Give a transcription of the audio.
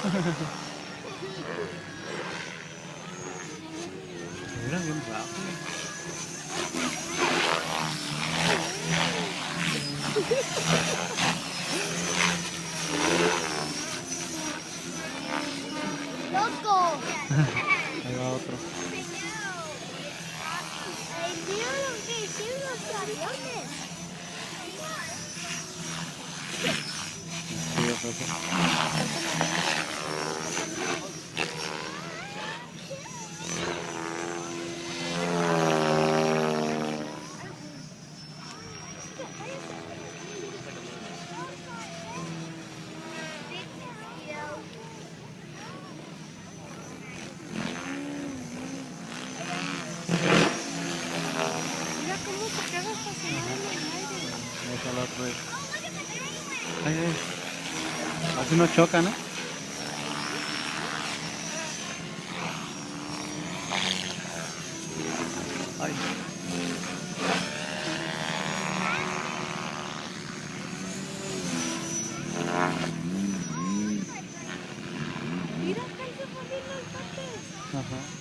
Mira, bien rápido. ¡Loco! Ahí va otro. Mira lo que hicieron los aviones. Sí, es otro. Mira cómo se queda estacionado en el aire. Ahí está el otro. Ay, ay. Así no choca, ¿no? Ay. Mira, acá se poniendo el coche. Ajá.